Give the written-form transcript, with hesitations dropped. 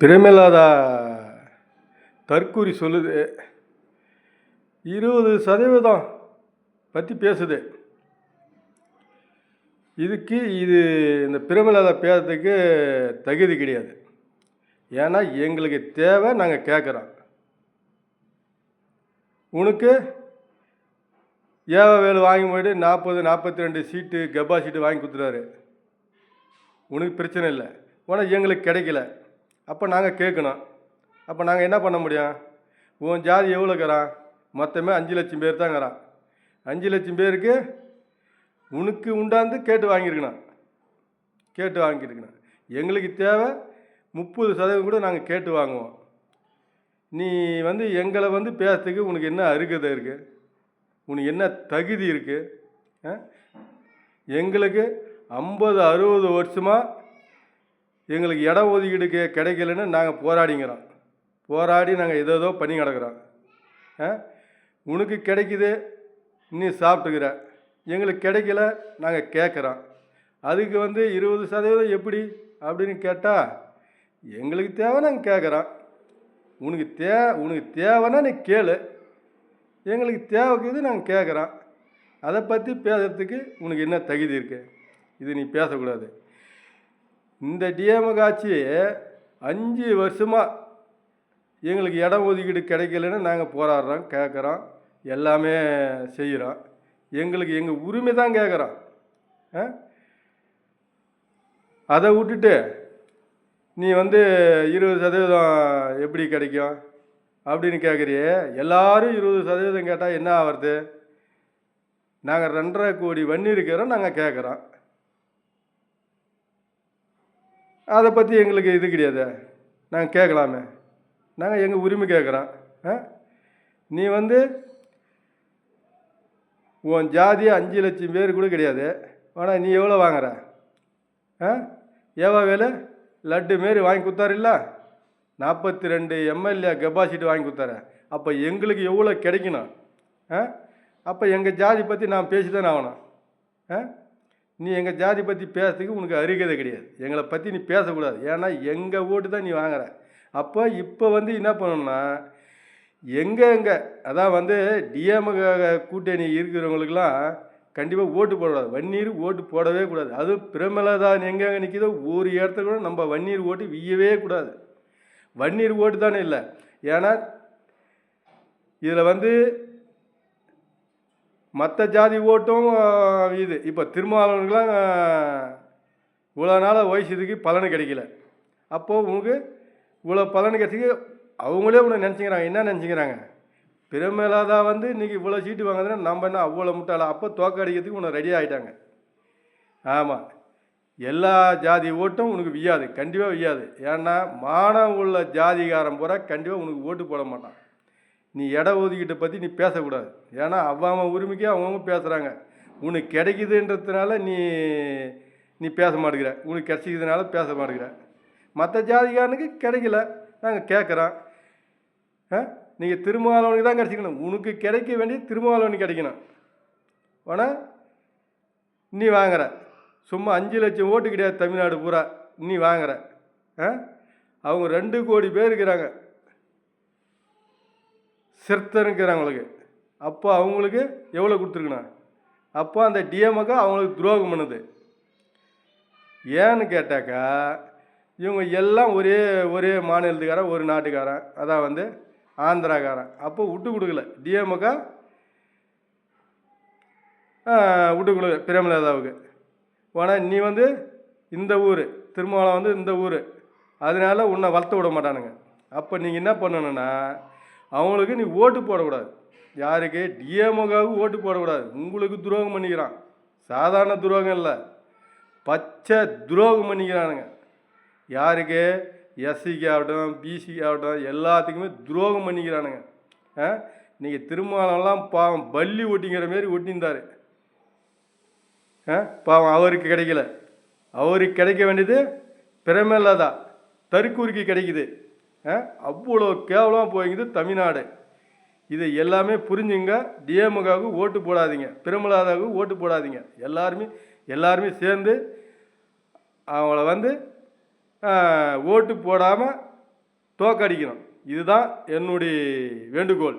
பிரேமலதா தற்கூரி சொல்லுது 20% பற்றி பேசுது. இது இந்த பிரேமலதா பேசுறதுக்கு தகுதி கிடையாது. ஏன்னா எங்களுக்கு தேவை, நாங்கள் கேட்குறோம். உனக்கு வேலு வாங்கி போய்ட்டு 42 சீட்டு கெப்பாசிட்டி வாங்கி கொடுத்துட்டாரு. உனக்கு பிரச்சனை இல்லை. ஆனால் எங்களுக்கு கிடைக்கல. அப்போ நாங்கள் கேட்கணும். அப்போ நாங்கள் என்ன பண்ண முடியும்? உன் ஜாதி எவ்வளோக்கிறான்? மொத்தமே 5 லட்சம் பேர் தான்ங்கிறான். 5 லட்சம் பேருக்கு உனக்கு உண்டாந்து கேட்டு வாங்கியிருக்கணும். எங்களுக்கு தேவை 30% கூட நாங்கள் கேட்டு வாங்குவோம். நீ எங்களை பேசுறதுக்கு உனக்கு என்ன அருகதை இருக்குது? உனக்கு என்ன தகுதி இருக்குது? எங்களுக்கு 50-60 வருஷமாக எங்களுக்கு இடம் ஒதுக்கீடு கிடைக்கலன்னு நாங்கள் போராடி நாங்கள் ஏதோ பண்ணி கிடக்குறோம். உனக்கு கிடைக்குது, நீ சாப்பிட்டுக்கிற. எங்களுக்கு கிடைக்கல, நாங்கள் கேட்குறோம். அதுக்கு 20% எப்படி அப்படின்னு கேட்டால், எங்களுக்கு தேவை, நாங்கள் கேட்குறோம். உனக்கு தேவைன்னா நீ கேளு. எங்களுக்கு தேவைக்குது, நாங்கள் கேட்குறோம். அதை பற்றி பேசுறதுக்கு உனக்கு என்ன தகுதி இருக்குது? இது நீ பேசக்கூடாது. இந்த டிஎம்கே ஆட்சி 5 வருஷமாக எங்களுக்கு இடம் ஒதுக்கீடு கிடைக்கலன்னு நாங்கள் போராடுறோம், கேட்குறோம், எல்லாமே செய்கிறோம். எங்களுக்கு எங்கள் உரிமை தான் கேட்குறோம். அதை விட்டுட்டு நீ 20% எப்படி கிடைக்கும் அப்படின்னு கேட்குறியே. எல்லாரும் 20% கேட்டால் என்ன ஆகிறது? நாங்கள் 2.5 கோடி வன்னி இருக்கிறோம், நாங்கள் கேட்குறோம். அதை பற்றி எங்களுக்கு இது கிடையாது. நாங்கள் கேட்கலாமே. நாங்கள் எங்கள் உரிமை கேட்குறோம். நீ உன் ஜாதி 5 லட்சம் பேர் கூட கிடையாது. ஆனால் நீ எவ்வளோ வாங்குற? வேலு லட்டு மாரி வாங்கி கொடுத்தாரில்ல, 42 எம்எல்ஏ கெப்பாசிட்டி வாங்கி கொடுத்தாரு. அப்போ எங்களுக்கு எவ்வளோ கிடைக்கணும்? அப்போ எங்கள் ஜாதி பற்றி நான் பேசி தானே ஆகணும். நீ எங்கள் ஜாதி பற்றி பேசுறதுக்கு உனக்கு அருகதை கிடையாது. எங்களை பற்றி நீ பேசக்கூடாது. ஏன்னா எங்கள் ஓட்டு தான் நீ வாங்குற. அப்போ இப்போ என்ன பண்ணணும்னா, எங்கே அதான் டிஎம்கே கூட்டணி இருக்கிறவங்களுக்கெல்லாம் கண்டிப்பாக ஓட்டு போடக்கூடாது. வன்னீர் ஓட்டு போடவே கூடாது. அதுவும் பிரேமலதா எங்கே நிற்கிதோ ஒரு இடத்துல கூட நம்ம வன்னீர் ஓட்டு வீயவே கூடாது. வன்னீர் ஓட்டு தானே இல்லை. ஏன்னா இதில் மற்ற ஜாதி ஓட்டும் இது. இப்போ திருமாவளவனுக்கெலாம் இவ்வளோ நாள் வயசுக்கு பலன் கிடைக்கல. அப்போது உனக்கு இவ்வளோ பலன் கிடைச்சிக்கு அவங்களே உன்னை நினச்சிக்கிறாங்க. என்ன நினச்சிக்கிறாங்க? பிரேமலதா இன்றைக்கி இவ்வளோ சீட்டு வாங்குதுன்னா நம்ம என்ன அவ்வளோ முட்டாளா? அப்போ தோக்க அடிக்கிறதுக்கு உன்னை ரெடி ஆகிட்டாங்க. ஆமாம், எல்லா ஜாதி ஓட்டும் உனக்கு வியாது, கண்டிப்பாக வியாது. ஏன்னா மானம் உள்ள ஜாதிகாரம் பூரா கண்டிப்பாக உனக்கு ஓட்டு போட மாட்டான். நீ இட ஒதுக்கீட்டை பற்றி நீ பேசக்கூடாது. ஏன்னா அவன் உரிமைக்கே அவங்கவுங்க பேசுகிறாங்க. உனக்கு கிடைக்குதுன்றதுனால நீ பேச மாட்டேங்கிற. உனக்கு கிடைச்சிக்கிறதுனால பேச மாட்டேங்கிற. மற்ற ஜாதிகாரனுக்கு கிடைக்கல, நாங்கள் கேட்குறோம். நீங்கள் திருமாவளவனுக்கு தான் கிடச்சிக்கணும். உனக்கு கிடைக்க வேண்டியது திருமாவளவனுக்கு கிடைக்கணும். ஆனால் நீ வாங்குற. சும்மா 5 லட்சம் ஓட்டு கிடையாது தமிழ்நாடு பூரா. நீ வாங்குற. அவங்க 2 கோடி பேர் இருக்கிறாங்க, சிறுத்தனுங்கிறவங்களுக்கு. அப்போ அவங்களுக்கு எவ்வளோ கொடுத்துருக்கணும்? அப்போ அந்த டிஎம்கே அவங்களுக்கு துரோகம் பண்ணுது. ஏன்னு கேட்டாக்கா, இவங்க எல்லாம் ஒரே மாநிலத்துக்காரன், ஒரு நாட்டுக்காரன், அதான் ஆந்திராக்காரன். அப்போ விட்டு கொடுக்கல டிஎம்கே, விட்டு கொடுக்கல பிரேமலதாவுக்கு. ஆனால் நீ இந்த ஊர் திருமாவளம் இந்த ஊர், அதனால உன்னை வளர்த்த விட மாட்டானுங்க. அப்போ நீங்கள் என்ன பண்ணணுன்னா, அவங்களுக்கு நீ ஓட்டு போடக்கூடாது. யாருக்கு? டிஎம்கேவுக்கு ஓட்டு போடக்கூடாது. உங்களுக்கு துரோகம் பண்ணிக்கிறான். சாதாரண துரோகம் இல்லை, பச்சை துரோகம் பண்ணிக்கிறானுங்க. யாருக்கு? எஸ்சிக்கு ஆகட்டும், பிசிக்கு ஆகட்டும், எல்லாத்துக்குமே துரோகம் பண்ணிக்கிறானுங்க. நீங்கள் திருமாவளம்லாம் பாவம் பள்ளி ஒட்டிங்கிற மாரி ஒட்டியிருந்தார். பாவம் அவருக்கு கிடைக்கல. அவருக்கு கிடைக்க வேண்டியது பிரேமலதா தற்கூரிக்கு கிடைக்குது. அவ்வளோ கேவலமாக போய்க்குது தமிழ்நாடு. இதை எல்லாமே புரிஞ்சுங்க. டிஎம்கேவுக்கு ஓட்டு போடாதீங்க, பிரேமலதாவுக்கு ஓட்டு போடாதீங்க. எல்லாருமே சேர்ந்து அவங்கள ஓட்டு போடாமல் தோக்கடிக்கணும். இதுதான் என்னுடைய வேண்டுகோள்.